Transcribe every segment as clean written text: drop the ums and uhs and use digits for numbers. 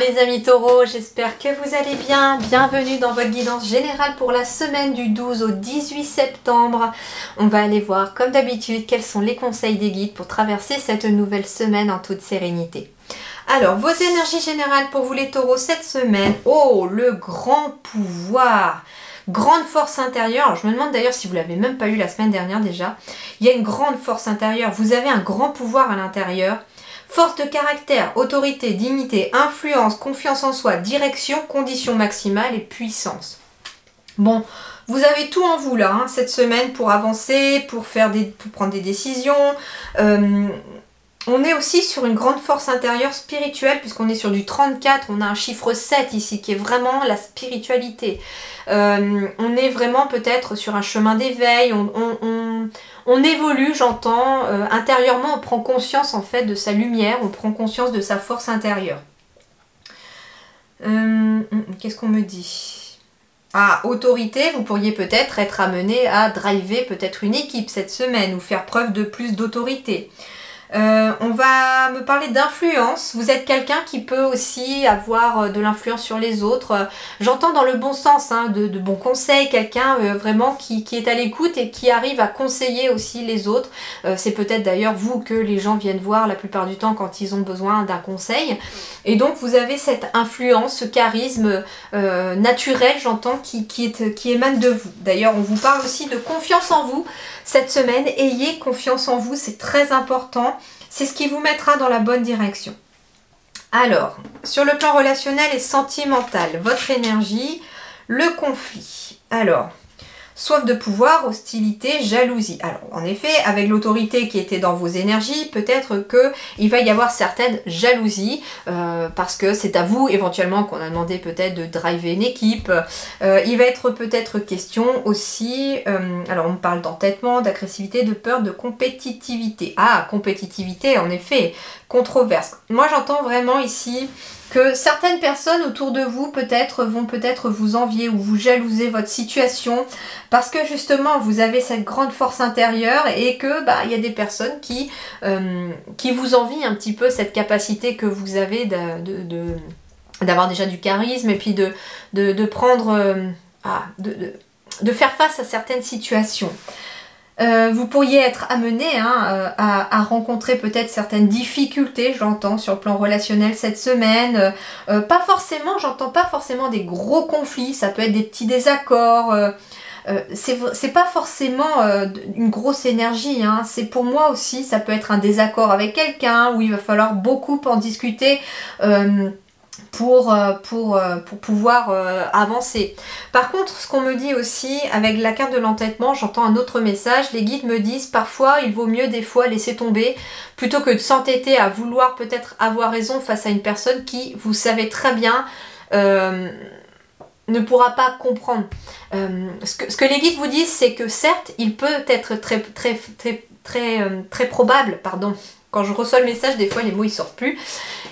les amis taureaux, j'espère que vous allez bien. Bienvenue dans votre guidance générale pour la semaine du 12 au 18 septembre. On va aller voir comme d'habitude quels sont les conseils des guides pour traverser cette nouvelle semaine en toute sérénité. Alors, vos énergies générales pour vous les taureaux cette semaine. Oh, le grand pouvoir, grande force intérieure. Alors, je me demande d'ailleurs si vous ne l'avez même pas eu la semaine dernière déjà. Il y a une grande force intérieure, vous avez un grand pouvoir à l'intérieur. Force de caractère, autorité, dignité, influence, confiance en soi, direction, condition maximale et puissance. Bon, vous avez tout en vous là, hein, cette semaine pour avancer, pour prendre des décisions. On est aussi sur une grande force intérieure spirituelle puisqu'on est sur du 34, on a un chiffre 7 ici qui est vraiment la spiritualité. On est vraiment peut-être sur un chemin d'éveil, on évolue, j'entends, intérieurement on prend conscience en fait de sa lumière, on prend conscience de sa force intérieure. Qu'est-ce qu'on me dit ? Ah, autorité, vous pourriez peut-être être amené à driver peut-être une équipe cette semaine ou faire preuve de plus d'autorité. On va me parler d'influence. Vous êtes quelqu'un qui peut aussi avoir de l'influence sur les autres. J'entends dans le bon sens, hein, de bons conseils, quelqu'un vraiment qui est à l'écoute et qui arrive à conseiller aussi les autres. C'est peut-être d'ailleurs vous que les gens viennent voir la plupart du temps quand ils ont besoin d'un conseil. Et donc vous avez cette influence, ce charisme naturel, j'entends, qui émane de vous. D'ailleurs, on vous parle aussi de confiance en vous cette semaine. Ayez confiance en vous, c'est très important. C'est ce qui vous mettra dans la bonne direction. Alors, sur le plan relationnel et sentimental, votre énergie, le conflit. Alors, soif de pouvoir, hostilité, jalousie. Alors, en effet, avec l'autorité qui était dans vos énergies, peut-être qu'il va y avoir certaines jalousies, parce que c'est à vous, éventuellement, qu'on a demandé peut-être de driver une équipe. Il va être peut-être question aussi, alors on me parle d'entêtement, d'agressivité, de peur, de compétitivité. Ah, compétitivité, en effet, controverse. Moi, j'entends vraiment ici que certaines personnes autour de vous vont peut-être vous envier ou vous jalouser votre situation parce que justement vous avez cette grande force intérieure et que il y a des personnes qui vous envient un petit peu cette capacité que vous avez d'avoir déjà du charisme et puis de prendre de faire face à certaines situations. Vous pourriez être amené à rencontrer peut-être certaines difficultés, j'entends, sur le plan relationnel cette semaine. J'entends pas forcément des gros conflits, ça peut être des petits désaccords. C'est pas forcément une grosse énergie, hein. C'est pour moi aussi, ça peut être un désaccord avec quelqu'un où il va falloir beaucoup en discuter. Pour pouvoir avancer. Par contre, ce qu'on me dit aussi, avec la carte de l'entêtement, j'entends un autre message. Les guides me disent, parfois, il vaut mieux des fois laisser tomber, plutôt que de s'entêter à vouloir peut-être avoir raison face à une personne qui, vous savez très bien, ne pourra pas comprendre. Ce que les guides vous disent, c'est que certes, il peut être très probable, quand je reçois le message, des fois les mots ils sortent plus.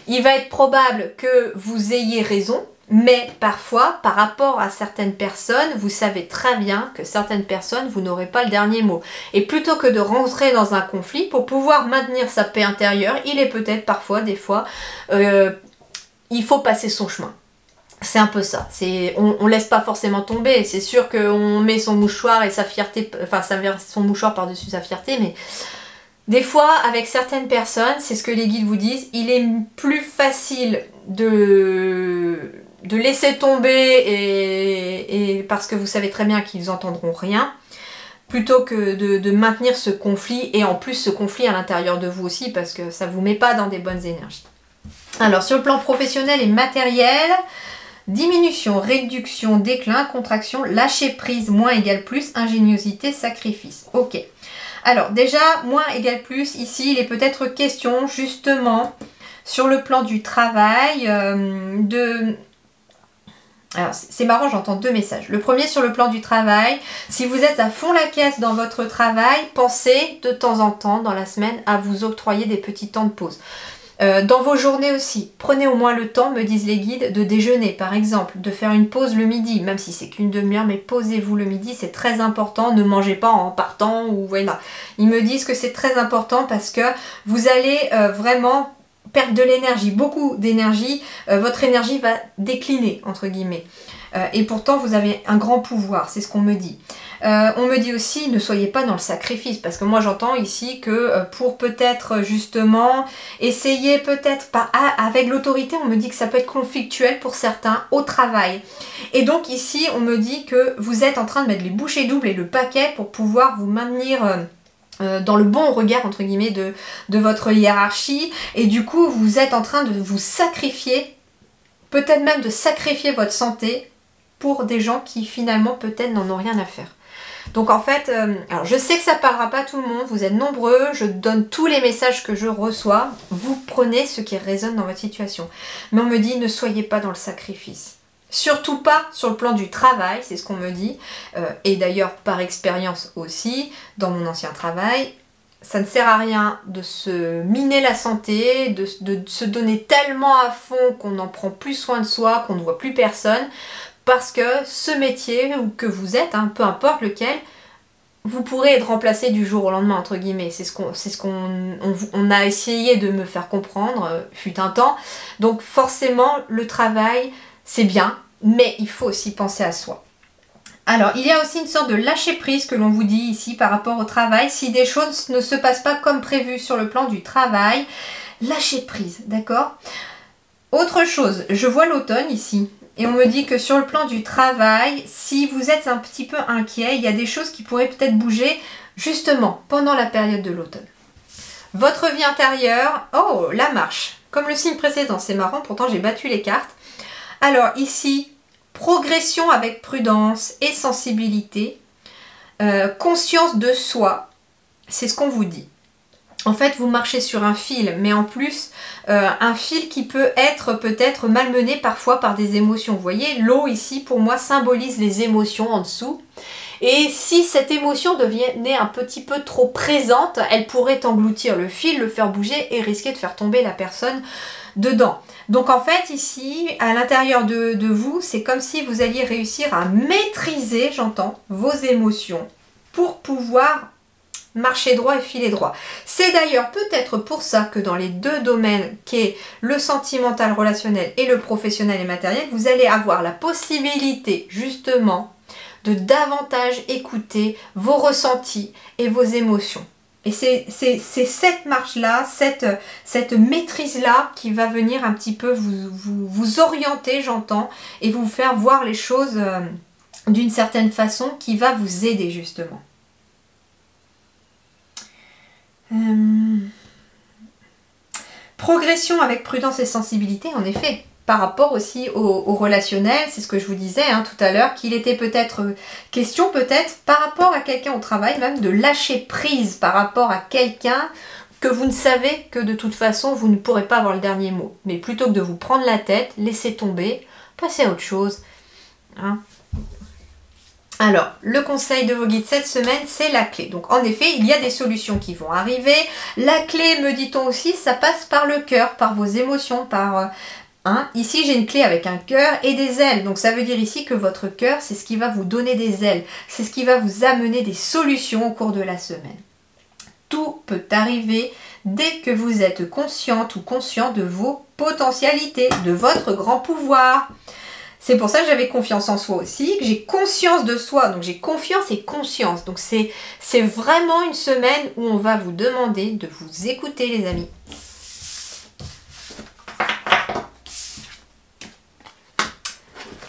Il va être probable que vous ayez raison, mais parfois, par rapport à certaines personnes, vous savez très bien que certaines personnes, vous n'aurez pas le dernier mot. Et plutôt que de rentrer dans un conflit, pour pouvoir maintenir sa paix intérieure, il est peut-être parfois, des fois, il faut passer son chemin. C'est un peu ça, on laisse pas forcément tomber, c'est sûr qu'on met son mouchoir et sa fierté, son mouchoir par-dessus sa fierté, mais des fois, avec certaines personnes, c'est ce que les guides vous disent, il est plus facile de laisser tomber et parce que vous savez très bien qu'ils n'entendront rien, plutôt que de maintenir ce conflit, et en plus ce conflit à l'intérieur de vous aussi, parce que ça ne vous met pas dans des bonnes énergies. Alors, sur le plan professionnel et matériel, diminution, réduction, déclin, contraction, lâcher prise, moins égale plus, ingéniosité, sacrifice. Ok. Alors déjà, moins égale plus, ici il est peut-être question justement sur le plan du travail Alors c'est marrant, j'entends deux messages. Le premier sur le plan du travail, si vous êtes à fond la caisse dans votre travail, pensez de temps en temps dans la semaine à vous octroyer des petits temps de pause. Dans vos journées aussi, prenez au moins le temps, me disent les guides, de déjeuner par exemple, de faire une pause le midi, même si c'est qu'une demi-heure, mais posez-vous le midi, c'est très important, ne mangez pas en partant ou voilà. Ils me disent que c'est très important parce que vous allez vraiment perte de l'énergie, beaucoup d'énergie, votre énergie va décliner, entre guillemets. Et pourtant, vous avez un grand pouvoir, c'est ce qu'on me dit. On me dit aussi, ne soyez pas dans le sacrifice, parce que moi j'entends ici que pour peut-être justement essayer peut-être pas avec l'autorité, on me dit que ça peut être conflictuel pour certains au travail. Et donc ici, on me dit que vous êtes en train de mettre les bouchées doubles et le paquet pour pouvoir vous maintenir dans le bon regard entre guillemets de votre hiérarchie, et du coup vous êtes en train de vous sacrifier, peut-être même de sacrifier votre santé pour des gens qui finalement peut-être n'en ont rien à faire. Donc en fait, alors je sais que ça parlera pas à tout le monde, vous êtes nombreux, je donne tous les messages que je reçois, vous prenez ce qui résonne dans votre situation. Mais on me dit ne soyez pas dans le sacrifice. Surtout pas sur le plan du travail, c'est ce qu'on me dit, et d'ailleurs par expérience aussi, dans mon ancien travail, ça ne sert à rien de se miner la santé, de se donner tellement à fond qu'on n'en prend plus soin de soi, qu'on ne voit plus personne, parce que ce métier ou que vous êtes, hein, peu importe lequel, vous pourrez être remplacé du jour au lendemain, entre guillemets. C'est ce qu'on a essayé de me faire comprendre, fut un temps. Donc forcément, le travail, c'est bien, mais il faut aussi penser à soi. Alors, il y a aussi une sorte de lâcher prise que l'on vous dit ici par rapport au travail. Si des choses ne se passent pas comme prévu sur le plan du travail, lâcher prise, d'accord ? Autre chose, je vois l'automne ici. Et on me dit que sur le plan du travail, si vous êtes un petit peu inquiet, il y a des choses qui pourraient peut-être bouger justement pendant la période de l'automne. Votre vie intérieure, oh, la marche. Comme le signe précédent, c'est marrant, pourtant j'ai battu les cartes. Alors ici, progression avec prudence et sensibilité, conscience de soi, c'est ce qu'on vous dit. En fait, vous marchez sur un fil, mais en plus, un fil qui peut être peut-être malmené parfois par des émotions. Vous voyez, l'eau ici, pour moi, symbolise les émotions en dessous. Et si cette émotion devenait un petit peu trop présente, elle pourrait engloutir le fil, le faire bouger et risquer de faire tomber la personne dedans. Donc en fait, ici, à l'intérieur de vous, c'est comme si vous alliez réussir à maîtriser, j'entends, vos émotions pour pouvoir marcher droit et filer droit. C'est d'ailleurs peut-être pour ça que dans les deux domaines qui est le sentimental relationnel et le professionnel et matériel, vous allez avoir la possibilité justement de davantage écouter vos ressentis et vos émotions. Et c'est cette marche-là, cette maîtrise-là qui va venir un petit peu vous orienter, j'entends, et vous faire voir les choses d'une certaine façon qui va vous aider justement. Progression avec prudence et sensibilité, en effet, par rapport aussi au relationnel, c'est ce que je vous disais hein, tout à l'heure, qu'il était peut-être question, peut-être, par rapport à quelqu'un au travail, même de lâcher prise par rapport à quelqu'un que vous ne savez que de toute façon, vous ne pourrez pas avoir le dernier mot. Mais plutôt que de vous prendre la tête, laissez tomber, passez à autre chose. Hein. Alors, le conseil de vos guides cette semaine, c'est la clé. Donc, en effet, il y a des solutions qui vont arriver. La clé, me dit-on aussi, ça passe par le cœur, par vos émotions, par... Ici, j'ai une clé avec un cœur et des ailes. Donc, ça veut dire ici que votre cœur, c'est ce qui va vous donner des ailes. C'est ce qui va vous amener des solutions au cours de la semaine. Tout peut arriver dès que vous êtes consciente ou conscient de vos potentialités, de votre grand pouvoir. C'est pour ça que j'avais confiance en soi aussi, que j'ai conscience de soi, donc j'ai confiance et conscience. Donc c'est vraiment une semaine où on va vous demander de vous écouter les amis.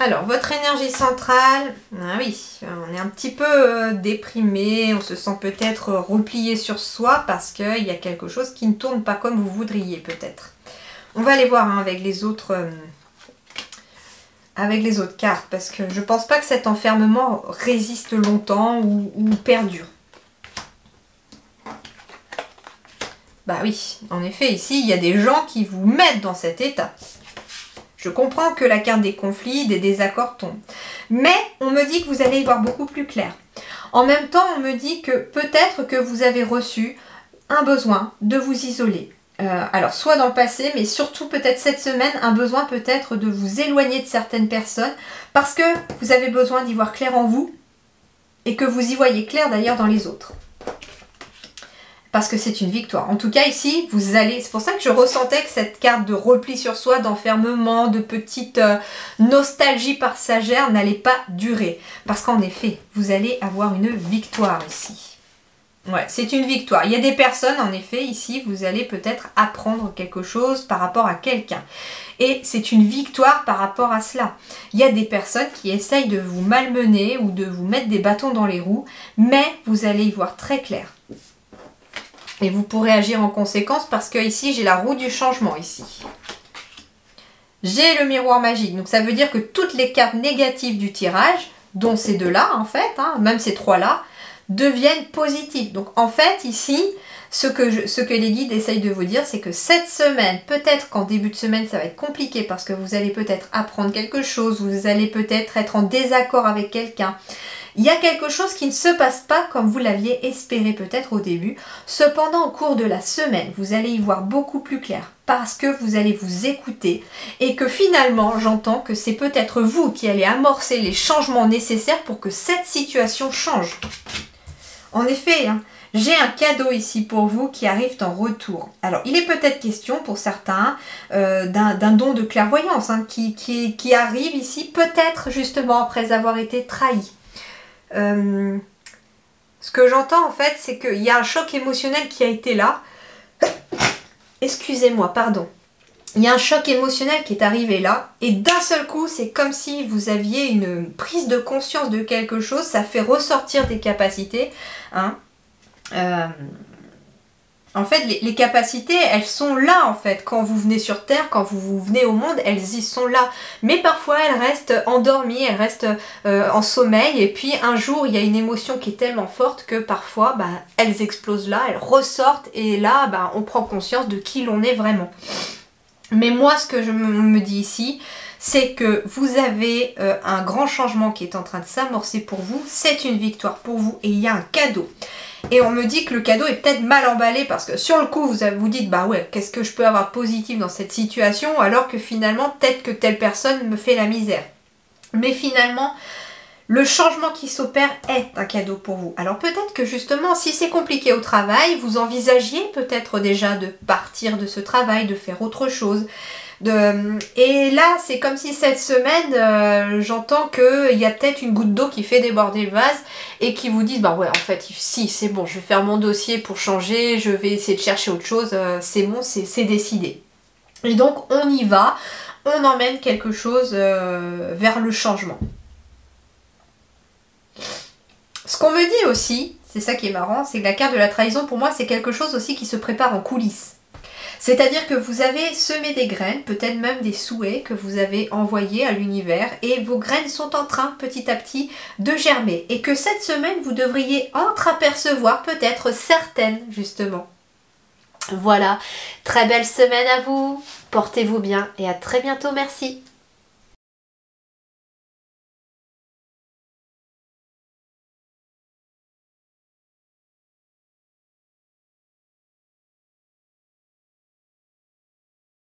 Alors, votre énergie centrale, ah oui, on est un petit peu déprimé, on se sent peut-être replié sur soi parce qu'il y a quelque chose qui ne tourne pas comme vous voudriez peut-être. On va aller voir hein, avec les autres cartes parce que je ne pense pas que cet enfermement résiste longtemps ou perdure. Bah oui, en effet, ici, il y a des gens qui vous mettent dans cet état. Je comprends que la carte des conflits, des désaccords tombe. Mais on me dit que vous allez y voir beaucoup plus clair. En même temps, on me dit que peut-être que vous avez reçu un besoin de vous isoler. Alors, soit dans le passé, mais surtout peut-être cette semaine, un besoin peut-être de vous éloigner de certaines personnes parce que vous avez besoin d'y voir clair en vous et que vous y voyez clair d'ailleurs dans les autres. parce que c'est une victoire. En tout cas ici, vous allez, c'est pour ça que je ressentais que cette carte de repli sur soi, d'enfermement, de petite nostalgie passagère n'allait pas durer. Parce qu'en effet, vous allez avoir une victoire ici. Ouais, c'est une victoire. Il y a des personnes, en effet, ici, vous allez peut-être apprendre quelque chose par rapport à quelqu'un. Et c'est une victoire par rapport à cela. Il y a des personnes qui essayent de vous malmener ou de vous mettre des bâtons dans les roues, mais vous allez y voir très clair. Et vous pourrez agir en conséquence parce que ici, j'ai la roue du changement ici. J'ai le miroir magique. Donc ça veut dire que toutes les cartes négatives du tirage, dont ces deux-là, en fait, hein, même ces trois-là, deviennent positives. Donc en fait ici, ce que les guides essayent de vous dire, c'est que cette semaine, peut-être qu'en début de semaine ça va être compliqué parce que vous allez peut-être apprendre quelque chose, vous allez peut-être être en désaccord avec quelqu'un. Il y a quelque chose qui ne se passe pas comme vous l'aviez espéré peut-être au début. Cependant, au cours de la semaine, vous allez y voir beaucoup plus clair parce que vous allez vous écouter et que finalement, j'entends que c'est peut-être vous qui allez amorcer les changements nécessaires pour que cette situation change. En effet, hein, j'ai un cadeau ici pour vous qui arrive en retour. Alors, il est peut-être question pour certains d'un don de clairvoyance hein, qui arrive ici peut-être justement après avoir été trahi. Ce que j'entends en fait, c'est qu'il y a un choc émotionnel qui a été là. Excusez-moi, pardon. Il y a un choc émotionnel qui est arrivé là et d'un seul coup, c'est comme si vous aviez une prise de conscience de quelque chose, ça fait ressortir des capacités. Hein. En fait, les capacités, elles sont là en fait. Quand vous venez sur Terre, quand vous venez au monde, elles y sont là. Mais parfois, elles restent endormies, elles restent en sommeil. Et puis un jour, il y a une émotion qui est tellement forte que parfois, bah, elles explosent là, elles ressortent. Et là, bah, on prend conscience de qui l'on est vraiment. Mais moi, ce que je me dis ici, c'est que vous avez un grand changement qui est en train de s'amorcer pour vous. C'est une victoire pour vous et il y a un cadeau. Et on me dit que le cadeau est peut-être mal emballé parce que sur le coup, vous vous dites, bah ouais, qu'est-ce que je peux avoir de positif dans cette situation alors que finalement, peut-être que telle personne me fait la misère. Mais finalement, le changement qui s'opère est un cadeau pour vous. Alors peut-être que justement, si c'est compliqué au travail, vous envisagiez peut-être déjà de partir de ce travail, de faire autre chose. Et là, c'est comme si cette semaine, j'entends qu'il y a peut-être une goutte d'eau qui fait déborder le vase et qui vous dit, bah ouais, en fait, si, c'est bon, je vais faire mon dossier pour changer, je vais essayer de chercher autre chose, c'est bon, c'est décidé. Et donc, on y va, on emmène quelque chose vers le changement. Ce qu'on me dit aussi, c'est ça qui est marrant, c'est que la carte de la trahison, pour moi, c'est quelque chose aussi qui se prépare en coulisses. C'est-à-dire que vous avez semé des graines, peut-être même des souhaits que vous avez envoyés à l'univers et vos graines sont en train petit à petit de germer. Et que cette semaine, vous devriez entreapercevoir peut-être certaines justement. Voilà, très belle semaine à vous, portez-vous bien et à très bientôt, merci.